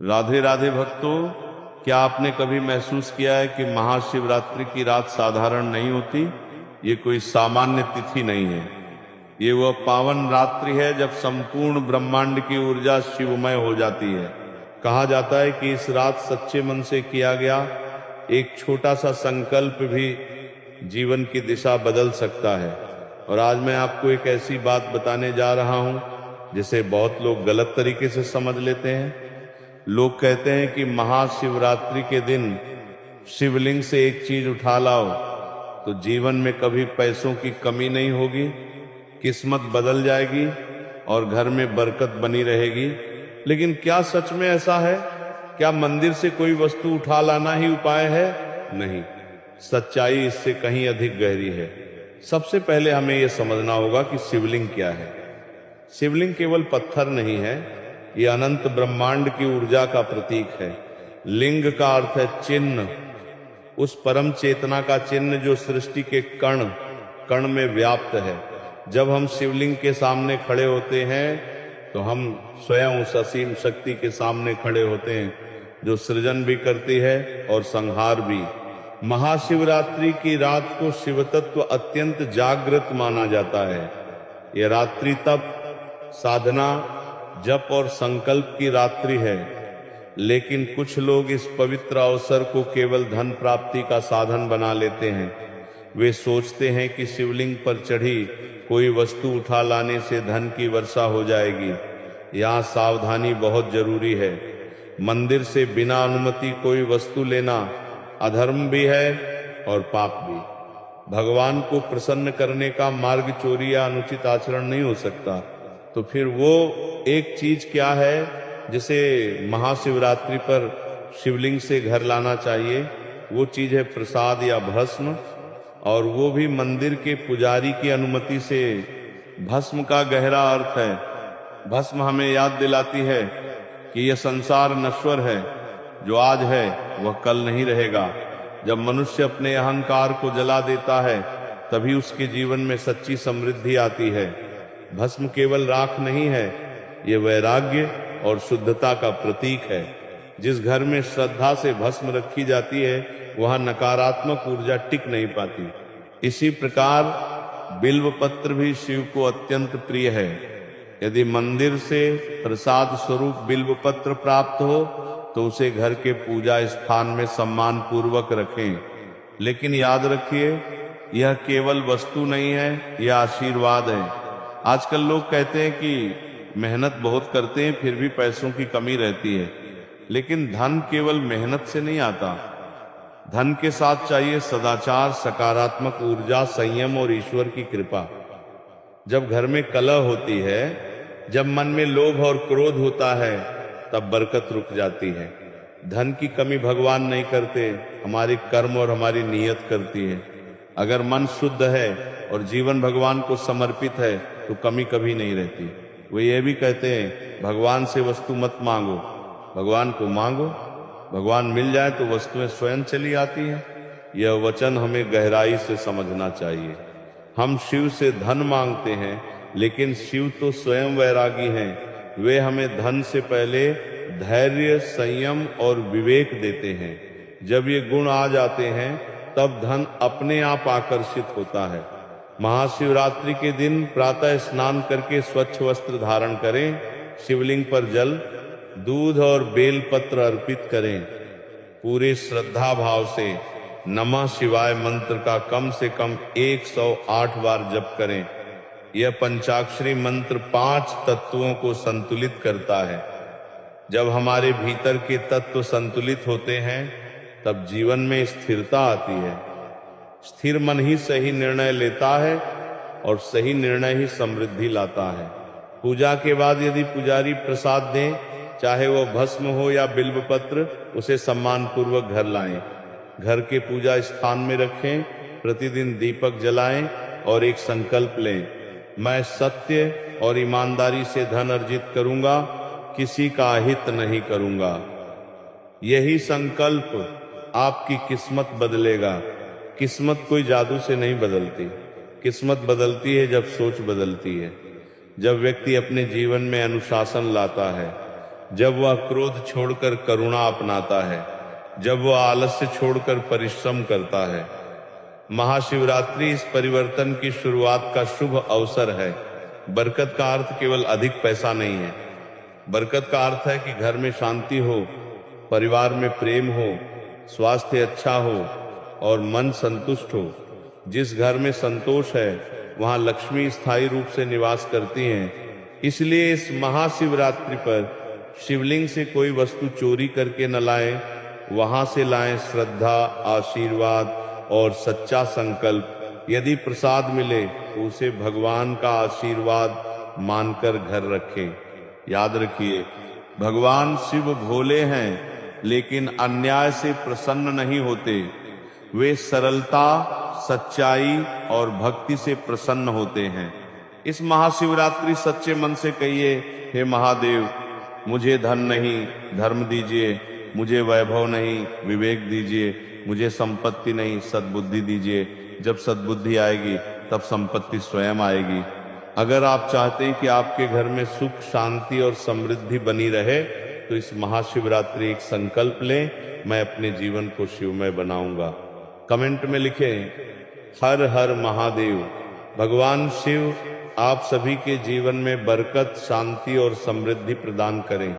राधे राधे भक्तों, क्या आपने कभी महसूस किया है कि महाशिवरात्रि की रात साधारण नहीं होती? ये कोई सामान्य तिथि नहीं है। ये वह पावन रात्रि है जब संपूर्ण ब्रह्मांड की ऊर्जा शिवमय हो जाती है। कहा जाता है कि इस रात सच्चे मन से किया गया एक छोटा सा संकल्प भी जीवन की दिशा बदल सकता है। और आज मैं आपको एक ऐसी बात बताने जा रहा हूं जिसे बहुत लोग गलत तरीके से समझ लेते हैं। लोग कहते हैं कि महाशिवरात्रि के दिन शिवलिंग से एक चीज उठा लाओ तो जीवन में कभी पैसों की कमी नहीं होगी, किस्मत बदल जाएगी और घर में बरकत बनी रहेगी। लेकिन क्या सच में ऐसा है? क्या मंदिर से कोई वस्तु उठा लाना ही उपाय है? नहीं, सच्चाई इससे कहीं अधिक गहरी है। सबसे पहले हमें यह समझना होगा कि शिवलिंग क्या है। शिवलिंग केवल पत्थर नहीं है, ये अनंत ब्रह्मांड की ऊर्जा का प्रतीक है। लिंग का अर्थ है चिन्ह, उस परम चेतना का चिन्ह जो सृष्टि के कण कण में व्याप्त है। जब हम शिवलिंग के सामने खड़े होते हैं तो हम स्वयं उस असीम शक्ति के सामने खड़े होते हैं जो सृजन भी करती है और संहार भी। महाशिवरात्रि की रात को शिव तत्व अत्यंत जागृत माना जाता है। यह रात्रि तप, साधना, जप और संकल्प की रात्रि है। लेकिन कुछ लोग इस पवित्र अवसर को केवल धन प्राप्ति का साधन बना लेते हैं। वे सोचते हैं कि शिवलिंग पर चढ़ी कोई वस्तु उठा लाने से धन की वर्षा हो जाएगी। यहाँ सावधानी बहुत जरूरी है। मंदिर से बिना अनुमति कोई वस्तु लेना अधर्म भी है और पाप भी। भगवान को प्रसन्न करने का मार्ग चोरी या अनुचित आचरण नहीं हो सकता। तो फिर वो एक चीज क्या है जिसे महाशिवरात्रि पर शिवलिंग से घर लाना चाहिए? वो चीज है प्रसाद या भस्म, और वो भी मंदिर के पुजारी की अनुमति से। भस्म का गहरा अर्थ है, भस्म हमें याद दिलाती है कि यह संसार नश्वर है, जो आज है वह कल नहीं रहेगा। जब मनुष्य अपने अहंकार को जला देता है तभी उसके जीवन में सच्ची समृद्धि आती है। भस्म केवल राख नहीं है, ये वैराग्य और शुद्धता का प्रतीक है। जिस घर में श्रद्धा से भस्म रखी जाती है वहां नकारात्मक ऊर्जा टिक नहीं पाती। इसी प्रकार बिल्व पत्र भी शिव को अत्यंत प्रिय है। यदि मंदिर से प्रसाद स्वरूप बिल्व पत्र प्राप्त हो तो उसे घर के पूजा स्थान में सम्मान पूर्वक रखें। लेकिन याद रखिए, यह केवल वस्तु नहीं है, यह आशीर्वाद है। आजकल लोग कहते हैं कि मेहनत बहुत करते हैं फिर भी पैसों की कमी रहती है। लेकिन धन केवल मेहनत से नहीं आता। धन के साथ चाहिए सदाचार, सकारात्मक ऊर्जा, संयम और ईश्वर की कृपा। जब घर में कलह होती है, जब मन में लोभ और क्रोध होता है, तब बरकत रुक जाती है। धन की कमी भगवान नहीं करते, हमारी कर्म और हमारी नीयत करती है। अगर मन शुद्ध है और जीवन भगवान को समर्पित है तो कमी कभी नहीं रहती। वे ये भी कहते हैं भगवान से वस्तु मत मांगो, भगवान को मांगो। भगवान मिल जाए तो वस्तुएं स्वयं चली आती हैं। यह वचन हमें गहराई से समझना चाहिए। हम शिव से धन मांगते हैं, लेकिन शिव तो स्वयं वैरागी हैं। वे हमें धन से पहले धैर्य, संयम और विवेक देते हैं। जब ये गुण आ जाते हैं तब धन अपने आप आकर्षित होता है। महाशिवरात्रि के दिन प्रातः स्नान करके स्वच्छ वस्त्र धारण करें, शिवलिंग पर जल, दूध और बेल पत्र अर्पित करें। पूरे श्रद्धा भाव से नमः शिवाय मंत्र का कम से कम 108 बार जप करें। यह पंचाक्षरी मंत्र 5 तत्वों को संतुलित करता है। जब हमारे भीतर के तत्व संतुलित होते हैं तब जीवन में स्थिरता आती है। स्थिर मन ही सही निर्णय लेता है और सही निर्णय ही समृद्धि लाता है। पूजा के बाद यदि पुजारी प्रसाद दें, चाहे वह भस्म हो या बिल्व पत्र, उसे सम्मान पूर्वक घर लाएं। घर के पूजा स्थान में रखें, प्रतिदिन दीपक जलाएं और एक संकल्प लें, मैं सत्य और ईमानदारी से धन अर्जित करूंगा, किसी का हित नहीं करूंगा। यही संकल्प आपकी किस्मत बदलेगा। किस्मत कोई जादू से नहीं बदलती। किस्मत बदलती है जब सोच बदलती है, जब व्यक्ति अपने जीवन में अनुशासन लाता है। जब वह क्रोध छोड़कर करुणा अपनाता है, जब वह आलस्य छोड़कर परिश्रम करता है। महाशिवरात्रि इस परिवर्तन की शुरुआत का शुभ अवसर है। बरकत का अर्थ केवल अधिक पैसा नहीं है। बरकत का अर्थ है कि घर में शांति हो, परिवार में प्रेम हो, स्वास्थ्य अच्छा हो और मन संतुष्ट हो। जिस घर में संतोष है वहां लक्ष्मी स्थायी रूप से निवास करती हैं। इसलिए इस महाशिवरात्रि पर शिवलिंग से कोई वस्तु चोरी करके न लाएं, वहां से लाएं श्रद्धा, आशीर्वाद और सच्चा संकल्प। यदि प्रसाद मिले तो उसे भगवान का आशीर्वाद मानकर घर रखें। याद रखिए, भगवान शिव भोले हैं लेकिन अन्याय से प्रसन्न नहीं होते। वे सरलता, सच्चाई और भक्ति से प्रसन्न होते हैं। इस महाशिवरात्रि सच्चे मन से कहिए, हे महादेव, मुझे धन नहीं धर्म दीजिए, मुझे वैभव नहीं विवेक दीजिए, मुझे संपत्ति नहीं सद्बुद्धि दीजिए। जब सद्बुद्धि आएगी तब संपत्ति स्वयं आएगी। अगर आप चाहते हैं कि आपके घर में सुख, शांति और समृद्धि बनी रहे तो इस महाशिवरात्रि एक संकल्प लें, मैं अपने जीवन को शिवमय बनाऊंगा। कमेंट में लिखें, हर हर महादेव। भगवान शिव आप सभी के जीवन में बरकत, शांति और समृद्धि प्रदान करें।